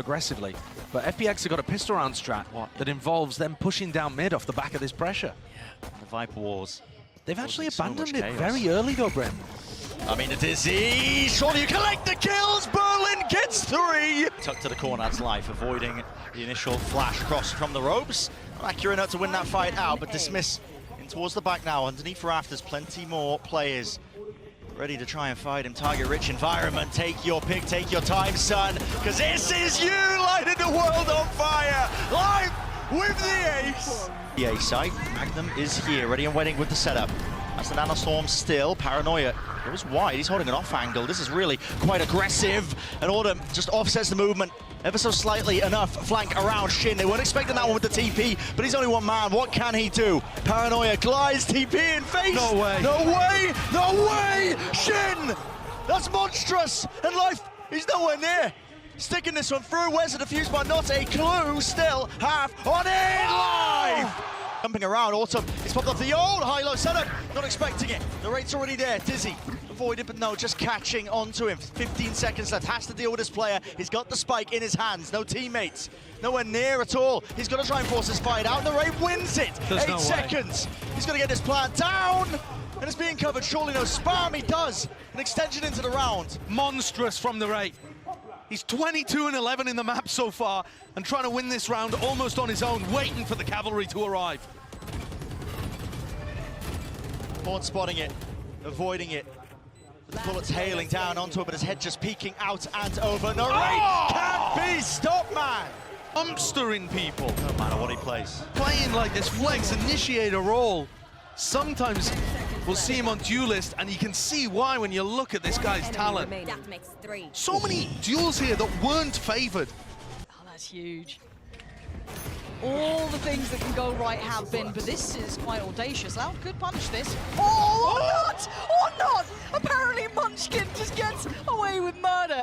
aggressively. But FPX have got a pistol round strat that involves them pushing down mid off the back of this pressure. Yeah, the Viper Wars. They've actually abandoned it very early though, Brent. I mean, it is easy. Surely you collect the kills. Berlin gets 3. Tucked to the corner, that's life, avoiding the initial flash cross from the ropes. Not accurate enough to win that fight out, but dismiss in towards the back now. Underneath rafters, plenty more players ready to try and fight him. Target-rich environment. Take your pick, take your time, son, because this is you lighting the world on fire. Live with the ace. The A site, Magnum is here, ready and waiting with the setup. That's the Nanostorm still. Paranoia goes wide. He's holding an off angle. This is really quite aggressive. And Autumn just offsets the movement ever so slightly enough. Flank around Shin. They weren't expecting that one with the TP, but he's only one man. What can he do? Paranoia glides TP in face. No way. No way. No way. Shin. That's monstrous. And life is nowhere near. Sticking this one through. Where's the defuse, but not a clue. Still half on it. Live. Jumping around, Autumn, he's popped off the old high-low setup, not expecting it. The rate's already there, Dizzy avoided, but no, just catching onto him. 15 seconds left, has to deal with this player. He's got the spike in his hands, no teammates, nowhere near at all. He's got to try and force his fight out, and the Wraith wins it. There's 8 no seconds, he's got to get this plant down, and it's being covered, surely no spam, he does. An extension into the round. Monstrous from the Wraith. He's 22 and 11 in the map so far, and trying to win this round almost on his own, waiting for the cavalry to arrive. Horn spotting it, avoiding it. The bullets hailing down onto it, but his head just peeking out and over. No, can't be stopped, man. Dumpstering people. No matter what he plays. Playing like this flex initiator role. Sometimes we'll see him on duelist, and you can see why when you look at this guy's talent. So many duels here that weren't favored. Oh, that's huge. All the things that can go right have been, but this is quite audacious. Loud could punish this. Oh, or not! Or not! Apparently Munchkin just gets away with murder.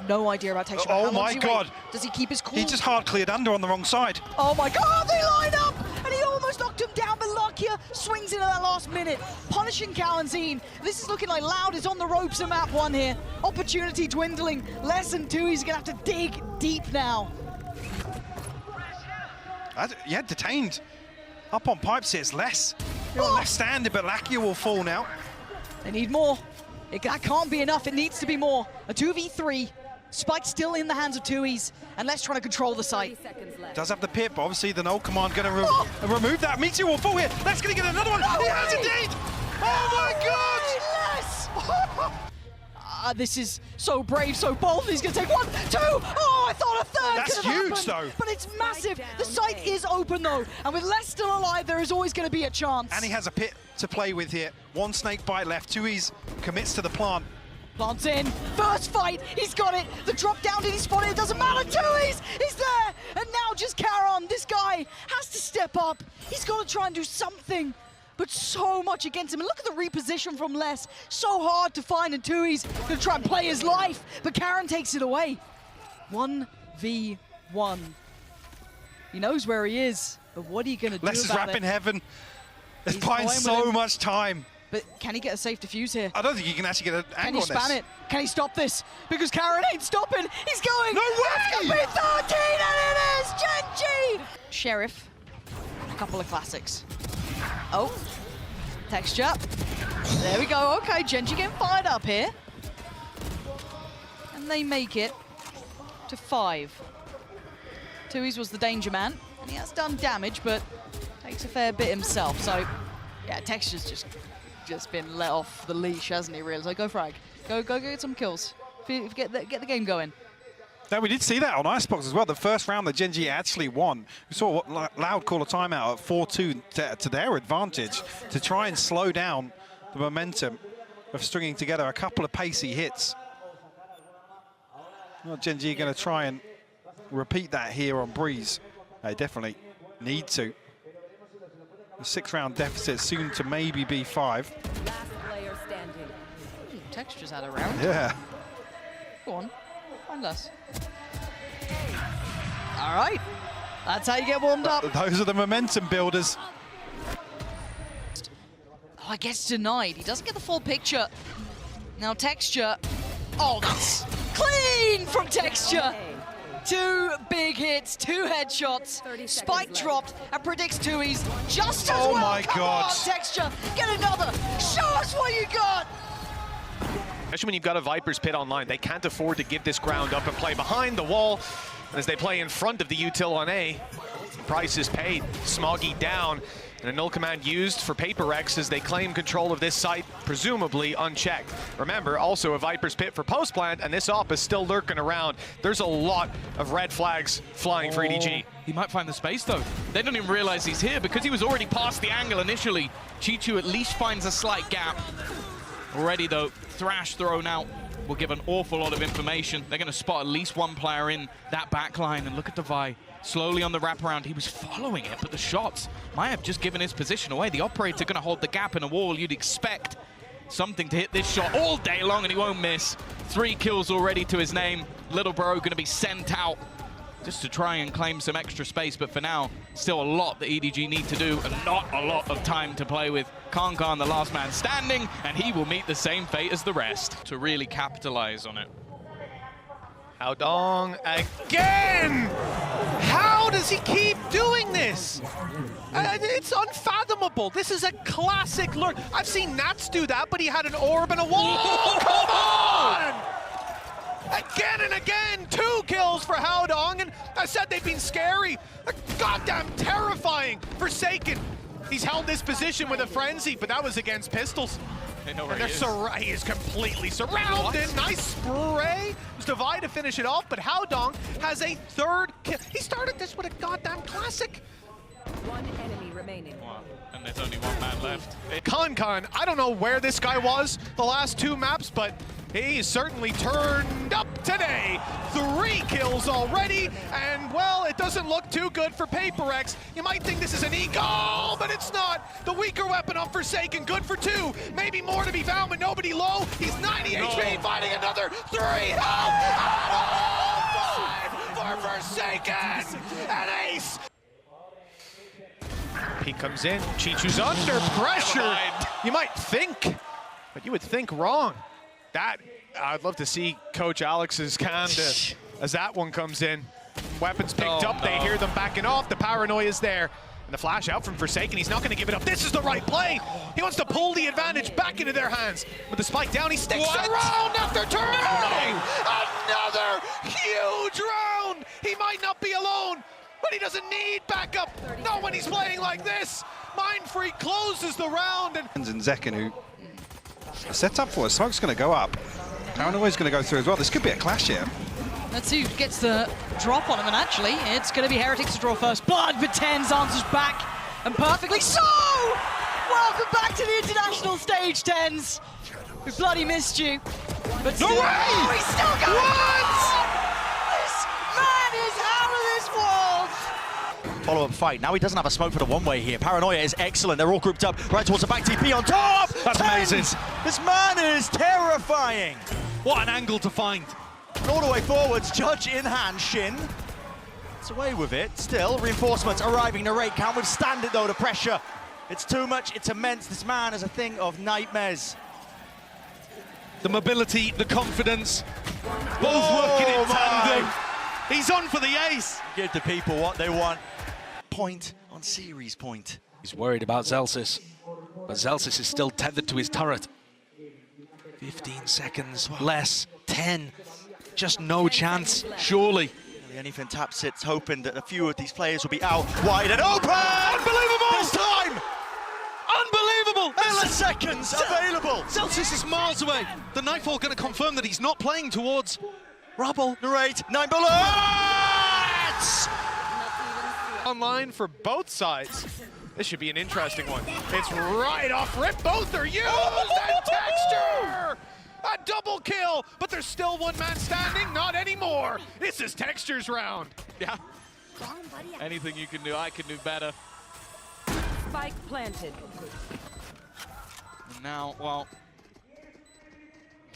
No idea about texture. Oh my god! Does he keep his cool? He just hard cleared under on the wrong side. Oh my god, they line up! And he almost knocked him down, but Lakia swings into that last minute, punishing Kalanzine. This is looking like Loud is on the ropes in map 1 here. Opportunity dwindling. Less than 2, he's gonna have to dig deep now. Yeah, detained. Up on pipes here, it's less. Left-standed, but Lakia will fall now. They need more. That can't be enough, it needs to be more. A 2v3, Spike still in the hands of Tui's, and let's try to control the site. Does have the pip, but obviously the null command going to remove that. Meteor will fall here. Let's going to get another one. No He way. has indeed. Oh my god! Yes! This is so brave, so bold. He's going to take 1, 2. Oh, I thought a third. That's could have huge, happened, though. But it's massive. The site is open, though. And with Les still alive, there is always going to be a chance. And he has a pit to play with here. 1 snake bite left. Tui's commits to the plant. Plants in. First fight. He's got it. The drop down, did he spot it? It doesn't matter. Tui's. He's there. And now just Charon. This guy has to step up. He's got to try and do something. But so much against him. And look at the reposition from Les. So hard to find, and Tui's gonna try and play his life, but Karen takes it away. 1v1. He knows where he is, but what are you gonna do Les is about wrapping it? heaven. There's He's buying toying with so him. much time. But can he get a safe defuse here? I don't think he can actually get an Can angle he on this. span it? Can he stop this? Because Karen ain't stopping. He's going. No It's way! gonna be 13, and it is Gen.G. Sheriff. A couple of classics. Oh. Texture. There we go. Okay, Gen.G getting fired up here. And they make it to 5. Tui's was the danger man. And he has done damage, but takes a fair bit himself. So, yeah, Texture's just been let off the leash, hasn't he, really? So go frag. Go get some kills. Get the game going. No, we did see that on Icebox as well. The first round that Gen.G actually won. We saw Loud call a timeout at 4-2 to their advantage to try and slow down the momentum of stringing together a couple of pacey hits. Well, Gen.G going to try and repeat that here on Breeze. They definitely need to. The 6-round deficit soon to maybe be 5. Last player standing. Texture's had a round. Yeah. Go on, find us. All right, that's how you get warmed up. Those are the momentum builders. Oh, I guess denied. He doesn't get the full picture. Now Texture. Oh, that's clean from Texture. 2 big hits, 2 headshots, 30 Spike seconds dropped, and predicts 2Es just as Oh well. my Come God. on, Texture, get another. Show us what you got. Especially when you've got a Viper's Pit online, they can't afford to give this ground up and play behind the wall. And as they play in front of the util on A, price is paid. Smoggy down, and a null command used for Paper Rex as they claim control of this site, presumably unchecked. Remember, also a Viper's Pit for post plant, and this op is still lurking around. There's a lot of red flags flying for EDG. He might find the space though. They don't even realize he's here because he was already past the angle initially. Chichu at least finds a slight gap. Already though, Thrash thrown out will give an awful lot of information. They're going to spot at least one player in that back line, and look at Devi. Slowly on the wraparound, he was following it, but the shots might have just given his position away. The operator going to hold the gap in a wall. You'd expect something to hit this shot all day long, and he won't miss. 3 kills already to his name. Little bro going to be sent out just to try and claim some extra space, but for now, still a lot that EDG need to do and not a lot of time to play with. Kankan, the last man standing, and he will meet the same fate as the rest to really capitalize on it. Haodong again! How does he keep doing this? It's unfathomable. This is a classic lure. I've seen Nats do that, but he had an orb and a wall. Come on! Again and again, 2 kills for Haodong, and I said they've been scary. They're goddamn terrifying. Forsaken, he's held this position with a frenzy, but that was against pistols. They know where And he is completely surrounded. Nice spray. It was Devi to finish it off, but Haodong has a 3rd kill. He started this with a goddamn classic. 1 enemy remaining. Wow. And there's only 1 man left. Kankan, I don't know where this guy was the last 2 maps, but he certainly turned up today. 3 kills already, and well, it doesn't look too good for Paper Rex. You might think this is an eagle, but it's not. The weaker weapon on Forsaken, good for 2. Maybe more to be found, but nobody low. He's 90 HP, fighting another 3 health. And 5 for Forsaken. An ace. He comes in, Chichu's under pressure. You might think, but you would think wrong. That, I'd love to see Coach Alex's candor as that one comes in. Weapons picked up, they hear them backing off, the paranoia is there. And the flash out from Forsaken, he's not going to give it up. This is the right play. He wants to pull the advantage back into their hands. With the spike down, he sticks around after turning. Another huge round. He might not be alone, but he doesn't need backup. Not when he's playing like this. Mindfreak closes the round. And Zekken, who set up for it. Smoke's going to go up. Paranoia's going to go through as well. This could be a clash here. Let's see who gets the drop on him, and actually, it's going to be Heretics to draw first blood, but Tens answers back, and perfectly so! Welcome back to the international stage, Tens. We bloody missed you. But still, oh, he's still going! This man is out of this world! Follow-up fight. Now he doesn't have a smoke for the one-way here. Paranoia is excellent. They're all grouped up right towards the back TP on top. That's amazing. This man is terrifying. What an angle to find. And all the way forwards, Judge in hand, Shin. It's away with it. Still, reinforcements arriving. Narrate can't withstand it though, the pressure. It's too much, it's immense. This man is a thing of nightmares. The mobility, the confidence, both working in tandem. He's on for the ace. Give the people what they want. Point on series point. He's worried about Zelsis, but Zelsis is still tethered to his turret. 15 seconds less, 10. Just no chance, surely. Anything tap sits hoping that a few of these players will be out wide and open! Unbelievable! This time! Unbelievable! Milliseconds available! Celsius is miles away. The Nightfall going to confirm that he's not playing towards Rubble. Narrate, 9 bullets! Online for both sides. This should be an interesting one. It's right off rip. Both are used and Texture! A double kill, but there's still 1 man standing. Not anymore. This is Texture's round. Yeah. Anything you can do, I can do better. Spike planted. And now, well,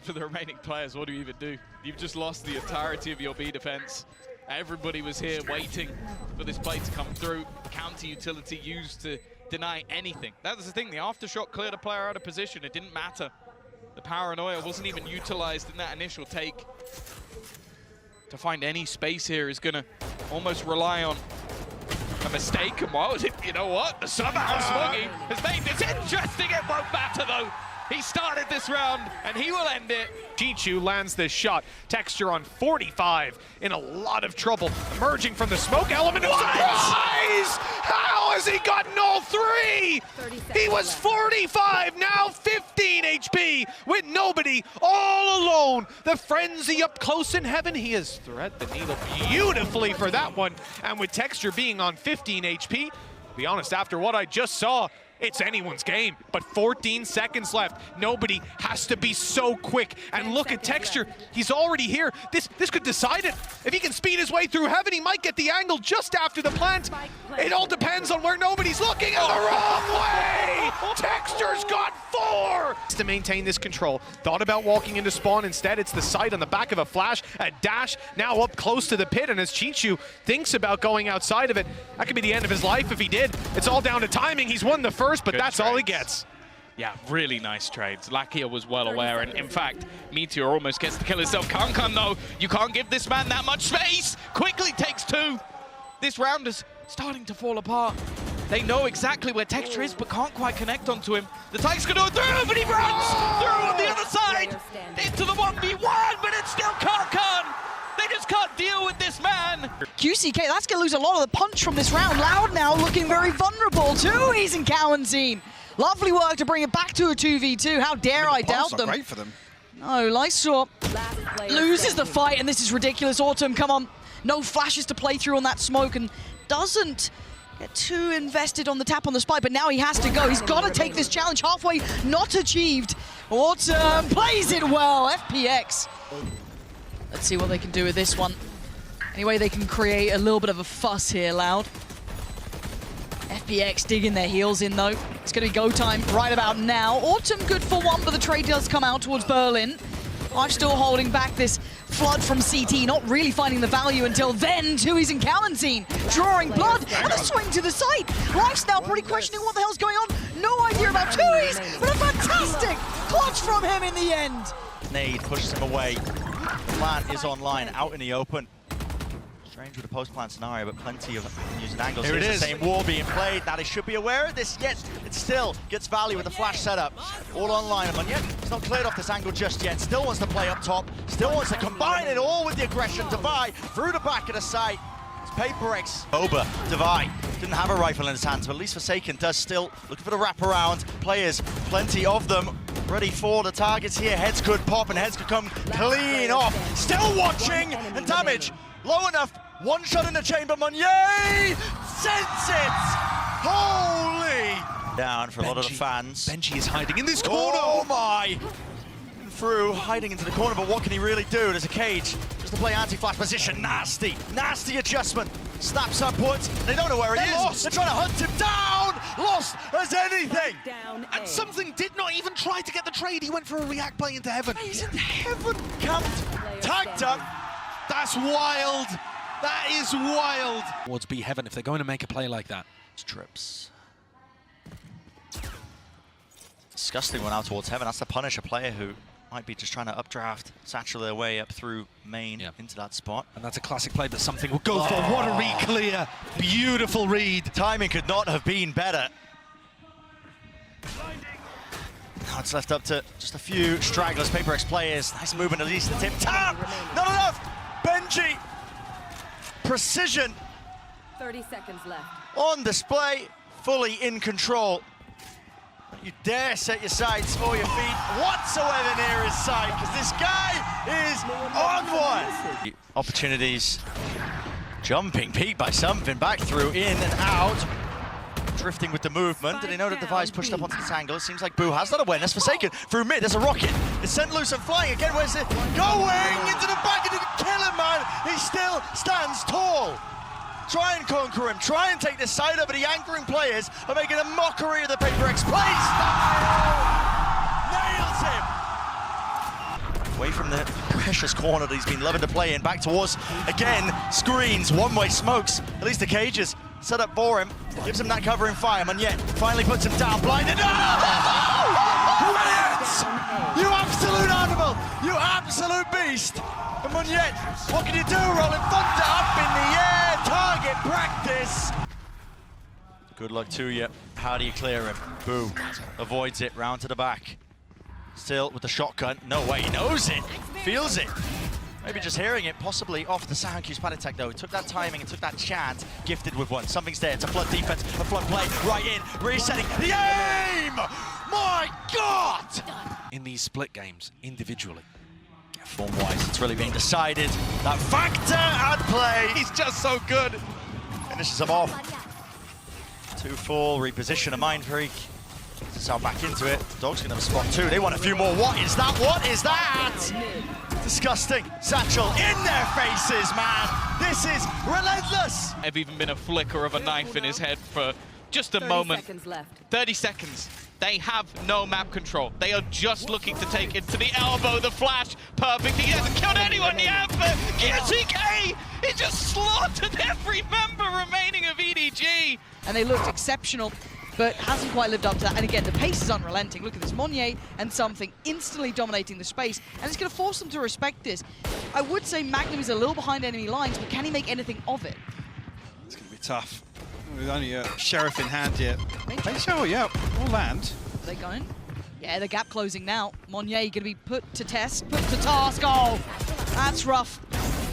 for the remaining players, what do you even do? You've just lost the entirety of your B defense. Everybody was here waiting for this play to come through. Counter utility used to deny anything. That was the thing, the aftershock cleared a player out of position. It didn't matter. The paranoia wasn't even utilized in that initial take. to find any space here is going to almost rely on a mistake. And what was it? You know what? Somehow Smoggy has made this interesting. It won't matter, though. He started this round, and he will end it. Chichu lands this shot. Texture on 45, in a lot of trouble. Emerging from the smoke element of surprise! How has he gotten all three? He was 45, now 15 HP, with nobody, all alone. The frenzy up close in heaven. He has thread the needle beautifully for that one. And with Texture being on 15 HP, to be honest, after what I just saw, it's anyone's game, but 14 seconds left. Nobody has to be so quick. And look at Texture, he's already here. This could decide it. If he can speed his way through heaven, he might get the angle just after the plant. It all depends on where nobody's looking. In the wrong way! Texture's got 4! To maintain this control, thought about walking into spawn. Instead, it's the sight on the back of a flash, a dash, now up close to the pit. And as Chichu thinks about going outside of it, that could be the end of his life if he did. It's all down to timing. He's won the first, but Good that's trades. all he gets. Yeah, really nice trades. Lakia was well aware, and in fact, Meteor almost gets to kill himself. Kankan, though, you can't give this man that much space. Quickly takes 2. This round is starting to fall apart. They know exactly where Texture is, but can't quite connect onto him. The Tyke's gonna go through, but he runs through on the other side into the 1v1, but it's still Kankan. They just can't deal with this man. QCK, that's going to lose a lot of the punch from this round. Loud now looking very vulnerable too. He's in Cowanzine. Lovely work to bring it back to a 2v2. How dare I doubt them. Great for them. No, Lysor loses the fight, and this is ridiculous. Autumn, come on. No flashes to play through on that smoke, and doesn't get too invested on the tap on the spike, but now he has to go. He's got to take this challenge. Halfway not achieved. Autumn plays it well. FPX. Let's see what they can do with this one. Anyway, they can create a little bit of a fuss here, Loud. FPX digging their heels in, though. It's going to be go time right about now. Autumn good for 1, but the trade does come out towards Berlin. I'm still holding back this flood from CT, not really finding the value until then. Tui's in Cowanzine, drawing blood, and a swing to the side. Life's now pretty questioning what the hell's going on. No idea about Tui's, but a fantastic clutch from him in the end. Nade pushes him away. Plant is online, out in the open. Strange with a post-plant scenario, but plenty of using angles. Here it Here's is. the same wall being played. Now they should be aware of this, yet it still gets value with the flash setup. All online, and yet he's not cleared off this angle just yet. Still wants to play up top. Still wants to combine it all with the aggression. Devi through the back of the site. It's Paper-X. Oba, Devi didn't have a rifle in his hands, but at least Forsaken does still looking for the wraparound. Players, plenty of them. Ready for the targets here. Heads could pop and heads could come clean off. Still watching, and damage low enough. One shot in the chamber. Monnier sends it. Holy! Down for a lot of the fans. Gen.G is hiding in this corner. Oh my! Through, hiding into the corner, but what can he really do? There's a cage just to play anti-flash position. Nasty, nasty adjustment. Snaps upwards. They don't know where he is. Lost. They're trying to hunt him down. Lost as anything. And something did not even try to get the trade. He went for a react play into heaven. He's in heaven. Camped, tagged up. That's wild. That is wild. Towards B Heaven if they're going to make a play like that. It's trips. Disgusting one out towards heaven. That's to punish a player who might be just trying to updraft, satchel their way up through main into that spot. And that's a classic play that something will go for. What a read clear. Beautiful read. Timing could not have been better. Now it's left up to just a few stragglers, Paper-X players. Nice movement at least. The tip tap. Not enough. Gen.G. Precision 30 seconds left. on display, fully in control. Don't you dare set your sights or your feet whatsoever near his side, because this guy is on one. Opportunities. Jumping peak by something, back through, in and out. Drifting with the movement. Did he know that Devi's pushed up onto this angle? It seems like Boo has that awareness. Forsaken through mid. There's a rocket. It's sent loose and flying again. Where's it going? Into the back. Into the kill him, man. He still stands tall. Try and conquer him. Try and take this side up, but the anchoring players are making a mockery of the Paper-X play style. Nails him. Away from the precious corner that he's been loving to play in. Back towards, again, screens, one-way smokes. At least the cages set up for him. Gives him that covering fire, and yet finally puts him down, blinded. Oh! Brilliance! beast! You absolute animal! You absolute beast! And Moniette, what can you do? Rolling thunder up in the air, target practice! Good luck to you. How do you clear him? Boo. Avoids it, round to the back. Still with the shotgun. No way, he knows it! Feels it! Maybe just hearing it, possibly off the sound cues. Panitek though, took that timing and took that chance, gifted with one. Something's there, it's a flood defense, a flood play, right in, resetting, the aim! My God! In these split games, individually. Form-wise, it's really being decided. That factor at play. He's just so good. Finishes him off. 2-4, reposition a Mind Freak. Sal back into it. Dog's gonna have a spot too. They want a few more. What is that? What is that? Disgusting. Satchel in their faces, man. This is relentless. I've even been a flicker of a knife in his head for just a 30 moment. seconds left. 30 seconds. They have no map control. They are just looking to take it to the elbow, the flash. Perfect. He hasn't killed anyone yet, but QTK, he just slaughtered every member remaining of EDG. And they looked exceptional, but hasn't quite lived up to that. And again, the pace is unrelenting. Look at this, Monnier and Something instantly dominating the space, and it's going to force them to respect this. I would say Magnum is a little behind enemy lines, but can he make anything of it? It's going to be tough. With only a Sheriff in hand yet. Oh, yeah, will land. Are they going? Yeah, the gap closing now. Monnier going to be put to test, put to task. Oh, that's rough.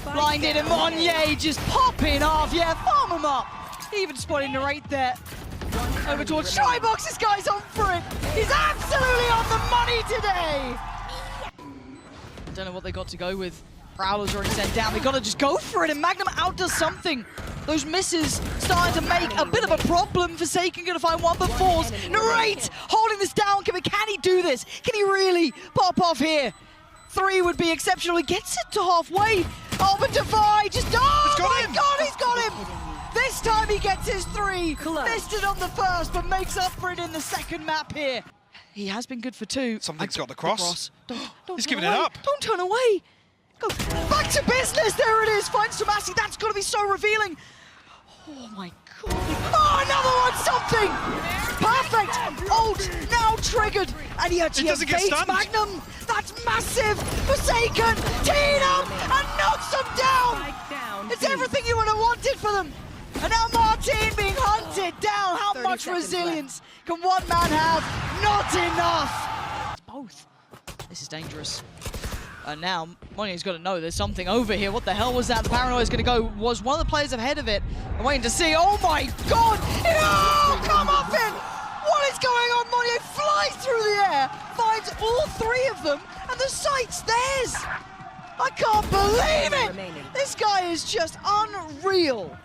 Blinded, and Monnier just popping off. Yeah, farm him up. Even spotting the right there. Over towards Shybox, this guy's on for it. He's absolutely on the money today. Don't know what they got to go with. Prowler's already sent down. They got to just go for it, and Magnum outdoes Something. Those misses starting to make a bit of a problem. Forsaken going to find one, but Force. Narrate holding this down. Can he do this? Can he really pop off here? 3 would be exceptional. He gets it to halfway. Oh, but Defy just... Oh, my God, he's got him. This time he gets his 3. Missed it on the first, but makes up for it in the second map here. He has been good for 2. Something's got the cross. Don't He's turn giving away. it up. Don't turn away. Go back to business. There it is. Finds Tomasi. That's got to be so revealing. Oh, my God. Oh, another one. Something. Perfect. Ult now triggered. And he actually evades Magnum. That's massive. Forsaken. Teed him and knocks him down. It's everything you would have wanted for them. And now Martin being hunted down. How much resilience can one man have? Not enough. It's both. This is dangerous. And now Monnier's got to know there's something over here. What the hell was that? The paranoia is going to go. Was one of the players ahead of it. I'm waiting to see. Oh my God! Oh, come off in! What is going on? Monnier flies through the air, finds all 3 of them, and the site's theirs. I can't believe it! This guy is just unreal.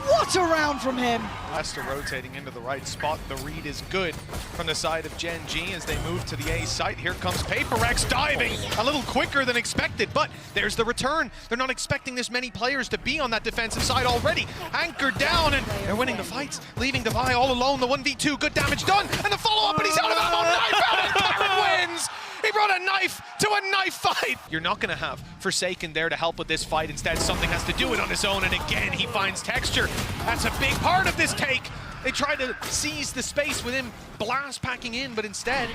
What a round from him! Lester rotating into the right spot. The read is good from the side of Gen.G as they move to the A site. Here comes PaperX diving a little quicker than expected, but there's the return. They're not expecting this many players to be on that defensive side already. Anchored down, and they're winning the fights, leaving Defy all alone. The 1v2, good damage done, and the follow-up, and he's out of ammo. Knife out, and Baron wins! He brought a knife to a knife fight! You're not going to have Forsaken there to help with this fight. Instead, Something has to do it on his own, and again, he finds texture. That's a big part of this take. They try to seize the space with him blast packing in, but instead,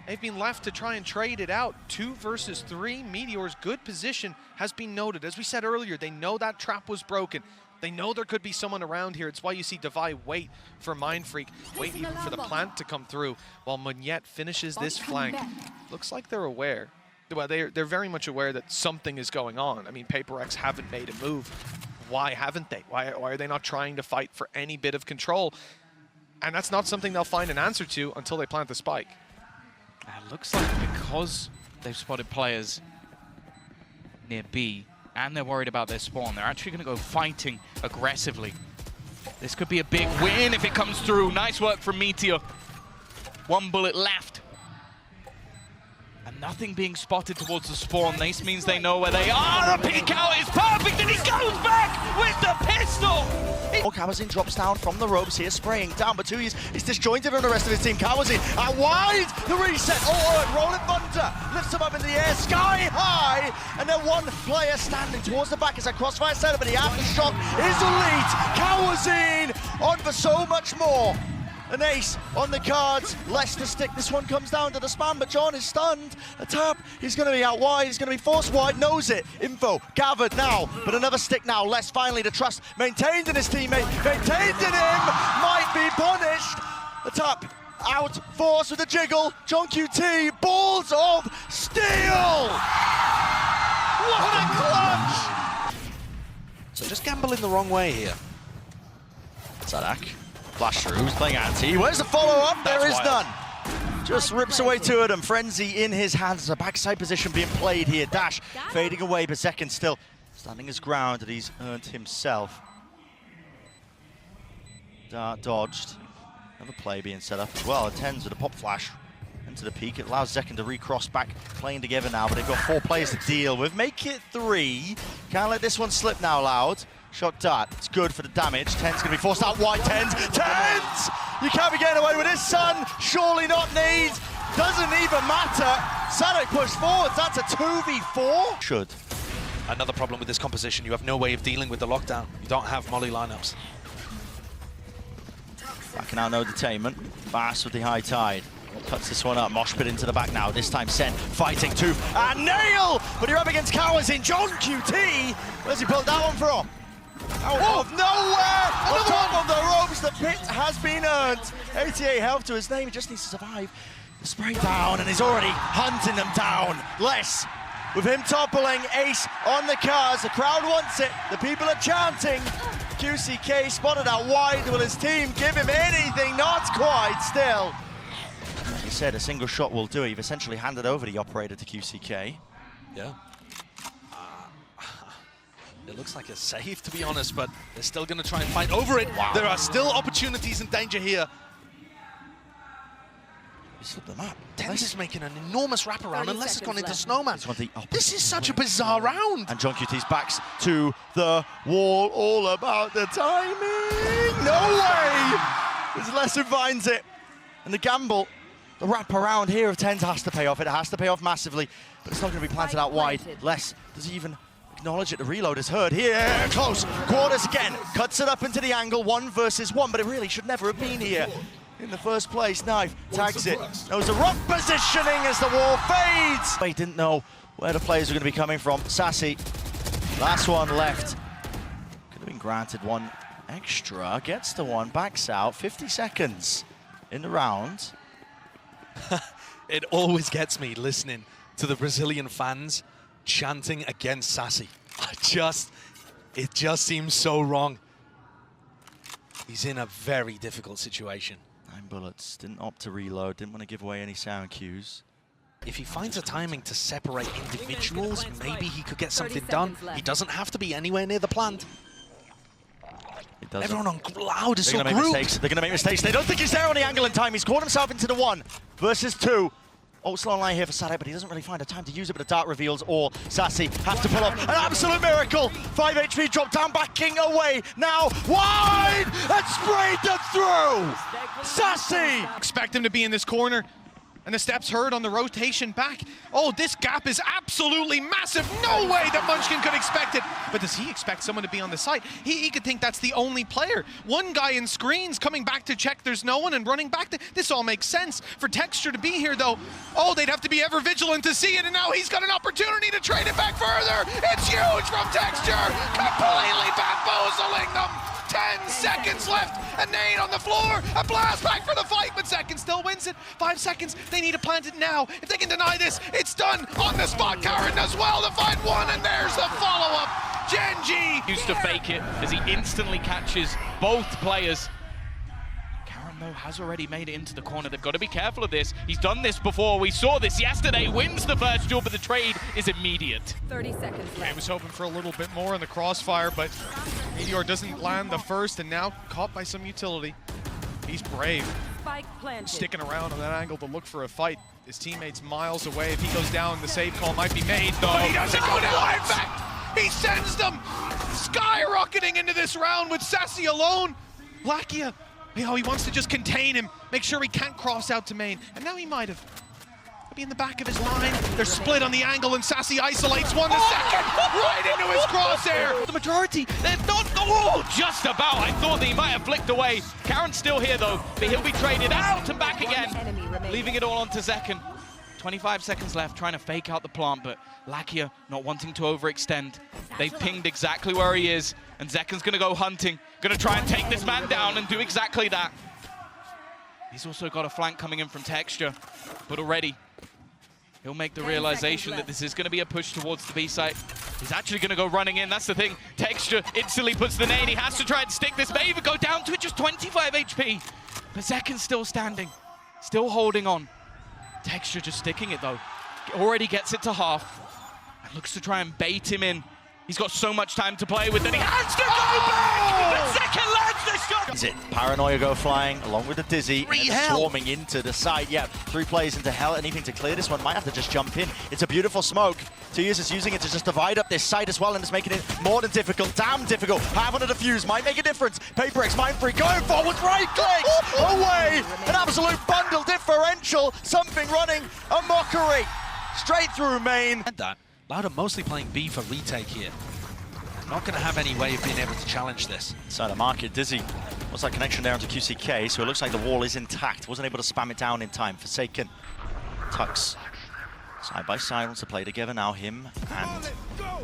they've been left to try and trade it out. 2 versus 3. Meteor's good position has been noted. As we said earlier, they know that trap was broken. They know there could be someone around here. It's why you see Defy wait for Mind Freak, wait even for the plant to come through, while Moniette finishes this flank. Looks like they're aware. Well, they're very much aware that something is going on. I mean, PaperX haven't made a move. Why haven't they? Why are they not trying to fight for any bit of control? And that's not something they'll find an answer to until they plant the spike. It looks like because they've spotted players near B, and they're worried about their spawn, they're actually going to go fighting aggressively. This could be a big win if it comes through. Nice work from Meteor. 1 bullet left. And nothing being spotted towards the spawn. This means they know where they are. The peek out is perfect, and he goes back with the pistol. Kawazin drops down from the ropes here, spraying down, but Tuyes is disjointed on the rest of his team. Kawazin out wide, the reset, and rolling thunder, lifts him up in the air, sky high, and then 1 player standing towards the back as a crossfire setup, but the aftershock is elite. Kawazin on for so much more. an ace on the cards. Less to stick. This one comes down to the spam, but John is stunned. A tap. He's going to be out wide. He's going to be forced wide. Knows it. Info gathered now, but another stick now. Less finally to trust. Maintained in his teammate. Maintained in him. Might be punished. A tap. Out. Force with a jiggle. John QT. Balls of steel. What a clutch. So just gambling the wrong way here. Zadak. Flash through, he's playing anti. Where's the follow-up? There is none. Just rips away to it, and Frenzy in his hands. A backside position being played here. Dash fading away, but Second still standing his ground that he's earned himself. Dart dodged. Another play being set up as well. A 10s with a pop flash into the peak. It allows Second to recross back, playing together now, but they've got 4 players to deal with. Make it 3. Can't let this one slip now, Loud. Shot dart, it's good for the damage. 10's gonna be forced out wide, 10s! 10s! You can't be getting away with this, son! Surely not needs. Doesn't even matter. Sadek pushed forwards, that's a 2v4. Should. Another problem with this composition, you have no way of dealing with the lockdown. You don't have molly lineups. Backing out, no detainment. Fast with the high tide. Cuts this one up, mosh pit into the back now. This time Sen fighting to and nail! But you're up against Cowards in John QT. Where's he pulled that one from? Out of nowhere! On top of the ropes, the pit has been earned. 88 health to his name, he just needs to survive. The spray down, and he's already hunting them down. Less, with him toppling, ace on the cars. The crowd wants it, the people are chanting. QCK spotted out wide. Will his team give him anything? Not quite, still. Like you said, a single shot will do it. You've essentially handed over the operator to QCK. Yeah. It looks like a save, to be honest, but they're still going to try and fight over it. Wow. There are still opportunities and danger here. You slipped them up. Tennis is making an enormous wraparound unless it's gone into Snowman. This is such a bizarre round. And John QT's backs to the wall, all about the timing. No way! As Lesser finds it. And the gamble, the wraparound here of 10s has to pay off. It has to pay off massively, but it's not going to be planted out wide. Less, does he even acknowledge it? The reload is heard here. Close. Quarters again. Cuts it up into the angle. 1 versus 1, but it really should never have been here in the first place. Knife tags it. Knows the rock positioning as the wall fades. They didn't know where the players were going to be coming from. Sassy, last one left. Could have been granted one extra. Gets the one, backs out. 50 seconds in the round. It always gets me listening to the Brazilian fans chanting against Sassy. It just seems so wrong. He's in a very difficult situation. 9 bullets, didn't opt to reload, didn't want to give away any sound cues. If he finds a timing to separate individuals, maybe he could get something done. He doesn't have to be anywhere near the plant. Everyone on Loud is so grouped. They're going to make mistakes. They don't think he's there on the angle in time. He's caught himself into the 1 versus 2. Also online here for Sadek, but he doesn't really find a time to use it, but the dart reveals all. Sassy has to pull off an absolute miracle. 5 HP drop down, backing away. Now wide and sprayed them through. Sassy! Expect him to be in this corner. And the steps heard on the rotation back. Oh, this gap is absolutely massive. No way that Munchkin could expect it. But does he expect someone to be on the site? He could think that's the only player. One guy in screens coming back to check there's no one and running back. This all makes sense. For Texture to be here, though, oh, they'd have to be ever vigilant to see it. And now he's got an opportunity to trade it back further. It's huge from Texture. Completely bamboozling them. 10 seconds left, a nade on the floor, a blast back for the fight, but Second still wins it. 5 seconds, they need to plant it now. If they can deny this, it's done on the spot. Karen does well to find 1, and there's the follow-up. Gen.G used to fake it as he instantly catches both players. Karen, though, has already made it into the corner. They've got to be careful of this. He's done this before. We saw this yesterday. Wins the first duel, but the trade is immediate. 30 seconds left. I was hoping for a little bit more in the crossfire, but Meteor doesn't land the first, and now caught by some utility. He's brave. Spike planted. Sticking around on that angle to look for a fight. His teammate's miles away. If he goes down, the save call might be made, though. But he doesn't go down. In fact, he sends them skyrocketing into this round with Sassy alone. Lakia, you know, he wants to just contain him, make sure he can't cross out to main. And now he might have. Be in the back of his line. They're split on the angle, and Sassy isolates 1 to Second right into his crosshair. The majority, they're not going Oh, just about. I thought that he might have flicked away. Karen's still here, though, but he'll be traded out and back again, leaving it all onto Zekken. 25 seconds left, trying to fake out the plant, but Lakia not wanting to overextend. They've pinged exactly where he is, and Zekken's going to go hunting, going to try and take this man down and do exactly that. He's also got a flank coming in from Texture, but already he'll make the realization that this is going to be a push towards the B site. He's actually going to go running in. That's the thing. Texture instantly puts the nade. He has to try and stick this. May even go down to it, just 25 HP. But Zekken's still standing, still holding on. Texture just sticking it, though. Already gets it to half. And looks to try and bait him in. He's got so much time to play with that he has to go back! But Zekken lands the shot! Is it Paranoia go flying along with the Dizzy, and hell. swarming into the side. Yeah, 3 players into hell. Anything to clear this one, might have to just jump in. It's a beautiful smoke. TUs is using it to just divide up this side as well, and it's making it more than difficult. Damn difficult. Having a defuse might make a difference. PaperX, Mindfreak going forward, right clicks away. An absolute bundle differential. Something running a mockery straight through main. That Loud are mostly playing B for retake here. Not going to have any way of being able to challenge this. Inside the market, Dizzy. What's that connection down to QCK? So it looks like the wall is intact. Wasn't able to spam it down in time. Forsaken. Tux. Side by side, wants to play together now. Him and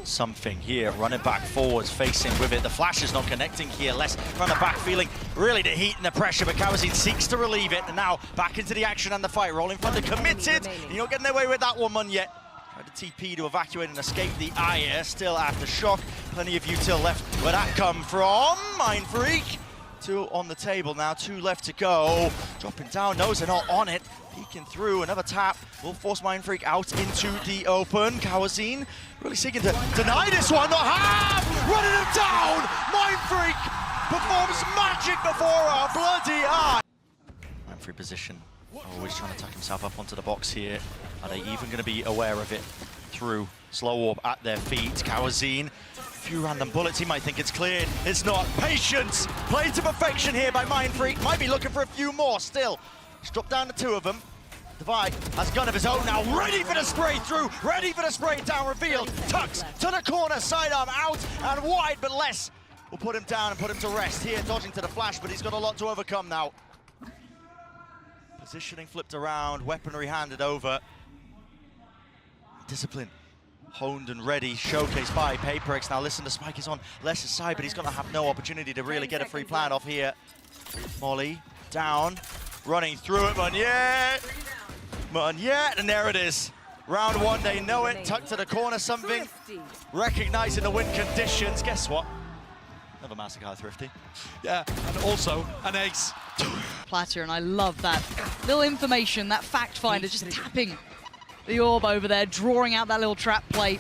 something here. Running back forwards, facing with it. The flash is not connecting here. Less running back, feeling really the heat and the pressure. But Kawazin seeks to relieve it. And now back into the action and the fight. Rolling Thunder committed. You're not getting away with that one yet. Tried to TP to evacuate and escape the Aya. Still after shock. Plenty of util left. Where that come from? Mindfreak. 2 on the table now. 2 left to go. Dropping down. Knows they're not on it. Peeking through. Another tap. Will force Mindfreak out into the open. Kawazin really seeking to deny this one. Not half. Running him down. Mindfreak performs magic before our bloody eye. Mindfreak position. Always trying to tuck himself up onto the box here. Are they even going to be aware of it? Through slow warp at their feet. Kawazin, a few random bullets. He might think it's cleared. It's not. Patience played to perfection here by Mindfreak. Might be looking for a few more still. He's dropped down to 2 of them. Divide has gun of his own now. Ready for the spray through. Ready for the spray down revealed. Tucks to the corner. Sidearm out and wide, but less will put him down and put him to rest here. Dodging to the flash, but he's got a lot to overcome now. Positioning flipped around, weaponry handed over. Discipline honed and ready, showcased by PaperX. Now listen, the spike is on Less's side, but he's going to have no opportunity to really get a free plan off here. Molly down, running through it, Meunier, and there it is. Round 1, they know it, tucked to the corner, something. Recognizing the win conditions, guess what? Another masterclass Thrifty. Yeah, and also an ace. Platter, and I love that little information, that fact finder, just tapping the orb over there, drawing out that little trap play,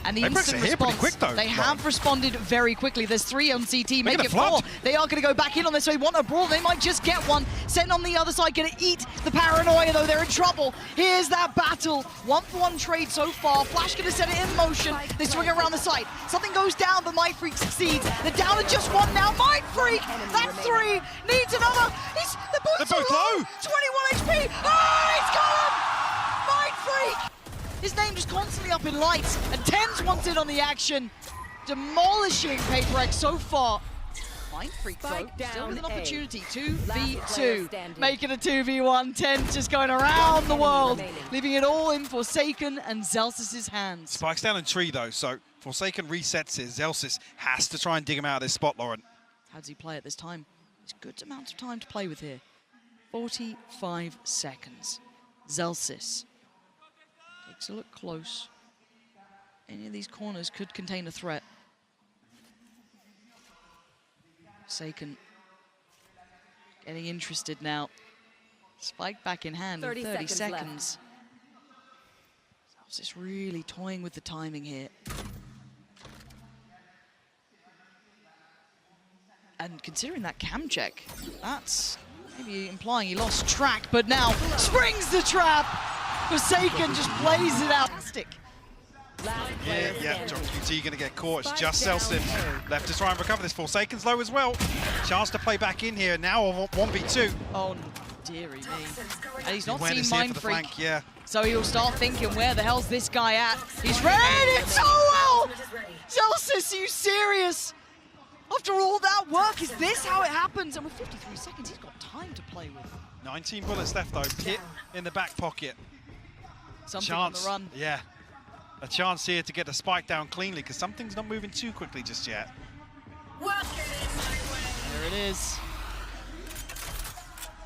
and the instant response. Quick, though. They have responded very quickly. There's 3 on CT, make it 4. flood. They are going to go back in on this, so they want a brawl. They might just get one. Sent on the other side, going to eat the Paranoia, though. They're in trouble. Here's that battle. 1-for-1 trade so far. Flash going to set it in motion. They swing it around the site. Something goes down, but Mindfreak succeeds. They're down to just 1 now. Mindfreak, that's 3. Needs another. They're both low. 21 HP. Oh, he's got him! Mindfreak! His name just constantly up in lights, and 10's wanted on the action. Demolishing PaperX so far. Mindfreak, though, still with an opportunity. 2v2, making a 2v1. 10's just going around the world, leaving it all in Forsaken and Zellsis' hands. Spike's down in tree, though, so Forsaken resets it. Zellsis has to try and dig him out of this spot, Lauren. How does he play at this time? It's a good amount of time to play with here. 45 seconds. Zellsis takes a look close. Any of these corners could contain a threat. Forsaken getting interested now. Spike back in hand in 30 seconds. Zellsis really toying with the timing here. And considering that cam check, that's maybe implying he lost track, but now springs the trap. Forsaken just plays it out. Fantastic. Yeah, John QT going to get caught. It's just Selson left to try and recover this. Forsaken's low as well. Chance to play back in here. Now 1v2. Oh, dearie me. And he's not seen Mindfreak. Yeah. So he'll start thinking, where the hell's this guy at? He's read it so well! Zellsis, are you serious? After all that work, is this how it happens? And with 53 seconds, he's got time to play with. 19 bullets left though. Hit in the back pocket. Something on the run. Yeah. A chance here to get the spike down cleanly because something's not moving too quickly just yet. There it is.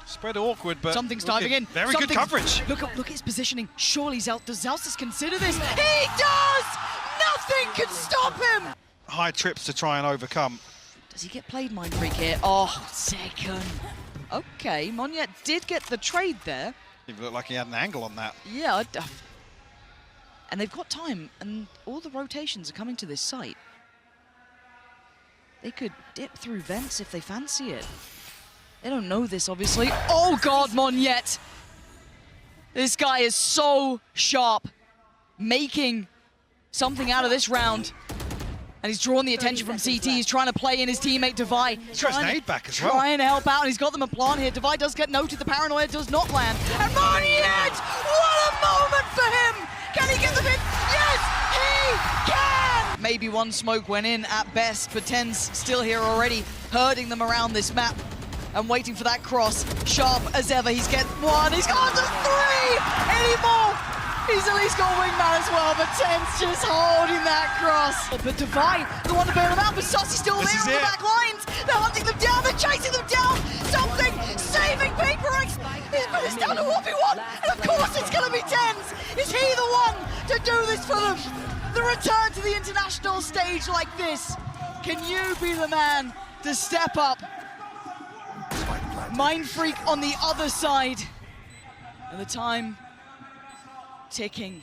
Spread awkward, but Something's diving in. Very good coverage. Look at his positioning. Surely does Zelstis consider this? He does! Nothing can stop him! High trips to try and overcome. Does he get played, Mind Freak here? Oh, second. Okay, Monyet did get the trade there. It looked like he had an angle on that. Yeah, and they've got time, and all the rotations are coming to this site. They could dip through vents if they fancy it. They don't know this, obviously. Oh God, Monyet! This guy is so sharp, making something out of this round. And he's drawn the attention from CT. He's trying to play in his teammate Devi. He's got his nade back as well. Trying to help out, and he's got them a plant here. Devi does get noted. The paranoia does not land. And Monyet! What a moment for him! Can he get the hit? Yes, he can! Maybe one smoke went in at best, but Ten's still here already, herding them around this map and waiting for that cross. Sharp as ever. He's get one. He's got the three! Anymore! He's at least got wingman as well, but Ten's just holding that cross. But Devi, the one to bail him out, but Sussie's still there on the back lines. They're hunting them down, they're chasing them down. Something saving Paper X. But it's down to 1v1, and of course it's going to be Ten's. Is he the one to do this for them? The return to the international stage like this. Can you be the man to step up? Mind Freak on the other side. And the time ticking.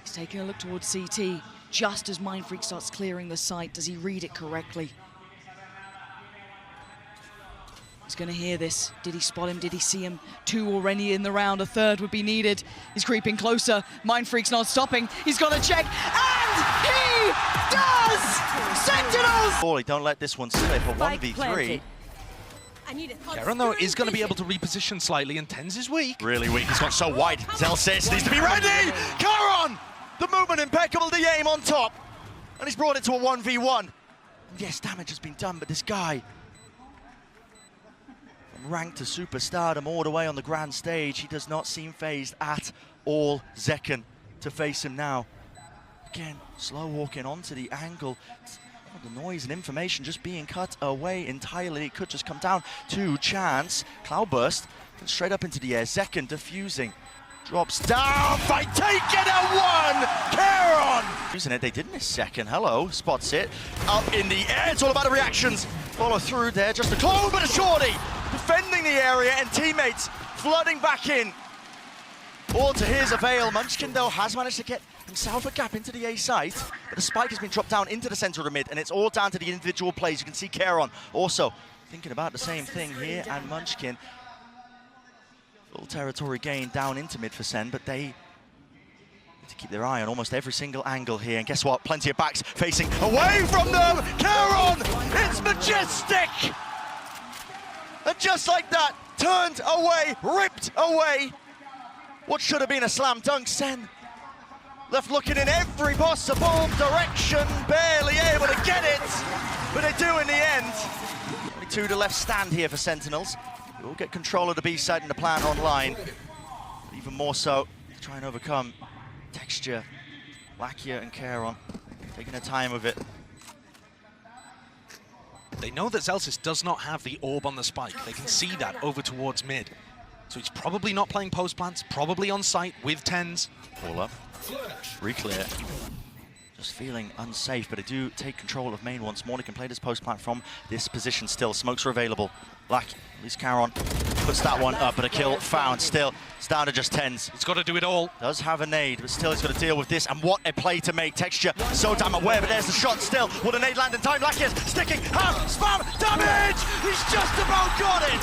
He's taking a look towards CT just as Mind Freak starts clearing the site. Does he read it correctly? He's going to hear this. Did he spot him? Did he see him? Two already in the round. A third would be needed. He's creeping closer. Mind Freak's not stopping. He's got to check. And he does! Sentinels! Boy, don't let this one slip. A 1v3. Karen, though, is going to be able to reposition slightly, and Tens is weak. Really weak. He's got so wide. Zelstis needs to be ready. Caron! The movement impeccable. The aim on top. And he's brought it to a 1v1. Yes, damage has been done, but this guy, from rank to superstardom all the way on the grand stage, he does not seem phased at all. Zekken to face him now. Again, slow walking onto the angle. The noise and information just being cut away entirely. It could just come down to chance. Cloudburst and straight up into the air. Zekken defusing. Drops down. Fight taken at one. Caron! Using it. They did miss second. Hello. Spots it. Up in the air. It's all about the reactions. Follow through there. Just a clone, but a shorty. Defending the area and teammates flooding back in. All to his avail. Munchkin, though, has managed to get himself a gap into the A site, but the spike has been dropped down into the center of the mid, and it's all down to the individual plays. You can see Caron also thinking about the same thing here, and Munchkin. Full territory gain down into mid for Sen, but they need to keep their eye on almost every single angle here, and guess what? Plenty of backs facing away from them! Caron! It's majestic! And just like that, turned away, ripped away. What should have been a slam dunk, Sen left looking in every possible direction, barely able to get it, but they do in the end. Only two to left stand here for Sentinels. They will get control of the B side and the plan online. But even more so, to try and overcome Texture, Lakia and Caron, taking their time with it. They know that Zelstis does not have the orb on the spike. They can see that over towards mid. So he's probably not playing post plants, probably on site with Tens. All up. Reclear. Just feeling unsafe, but they do take control of main once more. They can play this post plant from this position still. Smokes are available. At least Caron puts that one up, but a kill found still. It's down to just Tens. He's got to do it all. Does have a nade, but still he's got to deal with this. And what a play to make. Texture so damn aware, but there's the shot still. Will the nade land in time? Lakia's sticking. Spam damage! He's just about got it!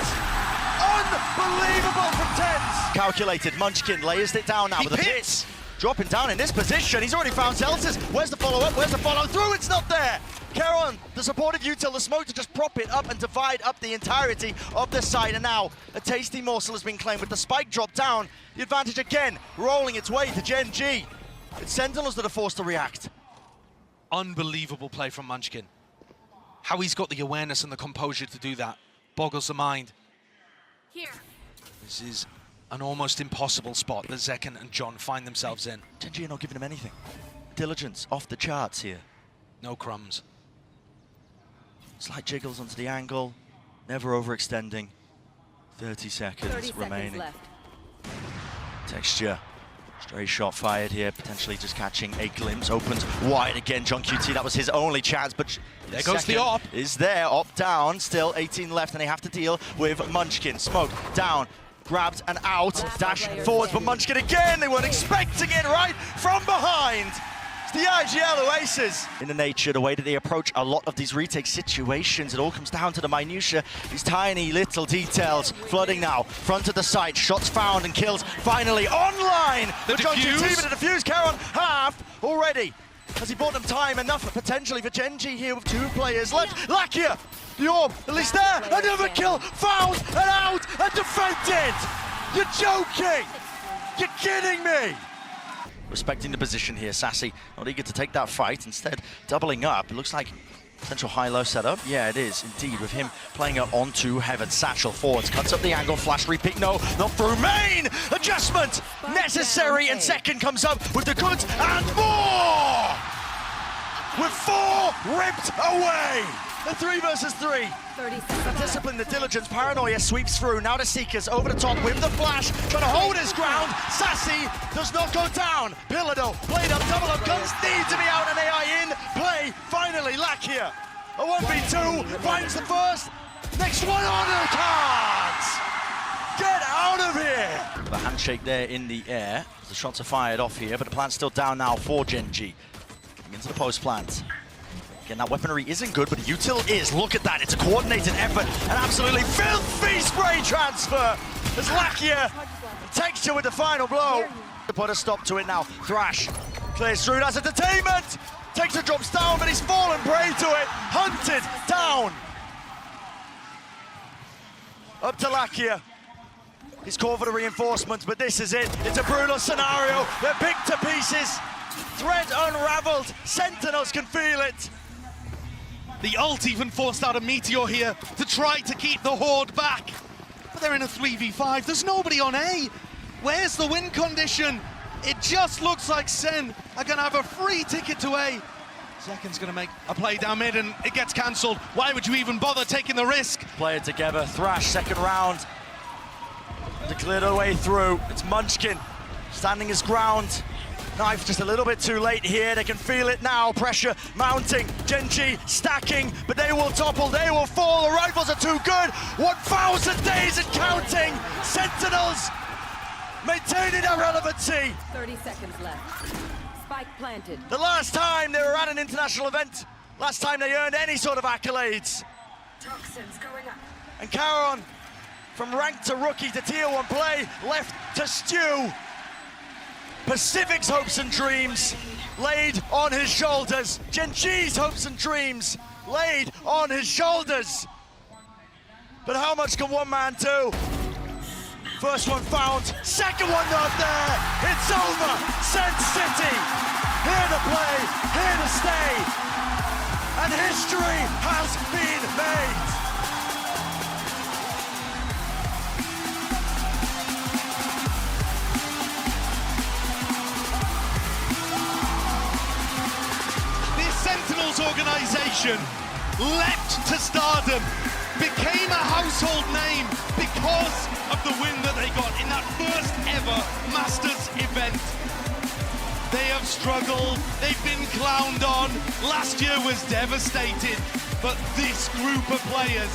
Unbelievable from Tens. Calculated. Munchkin layers it down now with a hit. Dropping down in this position. He's already found Zelstis. Where's the follow-up? Where's the follow-through? It's not there. Caron, the supportive util, the smoke to just prop it up and divide up the entirety of the site. And now a tasty morsel has been claimed with the spike drop down. The advantage again, rolling its way to Gen.G. It's Sentinels that are forced to react. Unbelievable play from Munchkin. How he's got the awareness and the composure to do that boggles the mind. Here. This is an almost impossible spot that Zekken and John find themselves in. Gen.G are not giving him anything. Diligence off the charts here. No crumbs. Slight jiggles onto the angle, never overextending. 30 seconds remaining. Left. Texture. Stray shot fired here, potentially just catching a glimpse. Opens wide again. John QT, that was his only chance, but there goes the op. Is there, op down, still 18 left, and they have to deal with Munchkin. Smoke down, grabbed and out, dash forwards, but Munchkin again, they weren't expecting it right from behind. It's the IGL Oasis. In the nature, the way that they approach a lot of these retake situations, it all comes down to the minutiae, these tiny little details. Flooding now, front of the site, shots found and kills finally online. The John defuse. QT, but the defuse, Caron half already. Has he bought them time enough potentially for Gen.G here with 2 players left? Lakia, the orb, at least there, another kill, found and out and defended. You're joking. You're kidding me. Respecting the position here, Sassy not eager to take that fight, instead doubling up. It looks like potential high-low setup. Yeah, it is indeed, with him playing it onto Heaven. Satchel forwards, cuts up the angle, flash repeat, no, not through main! Adjustment necessary, and Zekken comes up with the goods and more! With 4 ripped away! The 3 versus 3. 30 The seconds. discipline, the diligence, paranoia sweeps through. Now the Seekers over the top with the flash, trying to hold his ground. Sassy does not go down. Pillar though, played up, double up, guns need to be out, and AI in play. Finally, Lakia. A 1v2, finds the first. Next one on the cards. Get out of here. The handshake there in the air. The shots are fired off here, but the plant's still down now for Gen.G. Into the post plant. Again, that weaponry isn't good, but util is. Look at that, it's a coordinated effort. An absolutely filthy spray transfer. As Lakia, Texture with the final blow. To put a stop to it now. Thrash clears through, that's entertainment. Texture drops down, but he's fallen prey to it. Hunted down. Up to Lakia. He's called for the reinforcements, but this is it. It's a brutal scenario. They're picked to pieces. Thread unraveled. Sentinels can feel it. The ult even forced out a meteor here to try to keep the Horde back. But they're in a 3v5. There's nobody on A. Where's the win condition? It just looks like Sen are going to have a free ticket to A. Zekken's going to make a play down mid and it gets cancelled. Why would you even bother taking the risk? Play it together. Thrash, second round. To clear the way through. It's Munchkin standing his ground. Knife just a little bit too late here. They can feel it now. Pressure mounting. Gen.G stacking, but they will topple. They will fall. The rifles are too good. 1,000 days and counting. Sentinels maintaining their relevancy. 30 seconds left. Spike planted. The last time they were at an international event, last time they earned any sort of accolades. Toxins going up. And Caron, from rank to rookie to tier 1 play, left to stew. Pacific's hopes and dreams laid on his shoulders. Gen.G's hopes and dreams laid on his shoulders. But how much can one man do? First one found, second one not there. It's over. Sen City, here to play, here to stay. And history has been made. Sentinels organization leapt to stardom, became a household name because of the win that they got in that first ever Masters event. They have struggled, they've been clowned on. Last year was devastated, but this group of players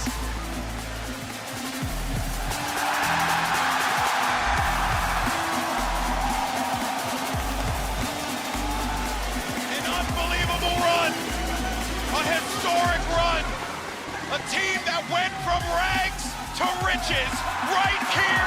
a historic run, a team that went from rags to riches right here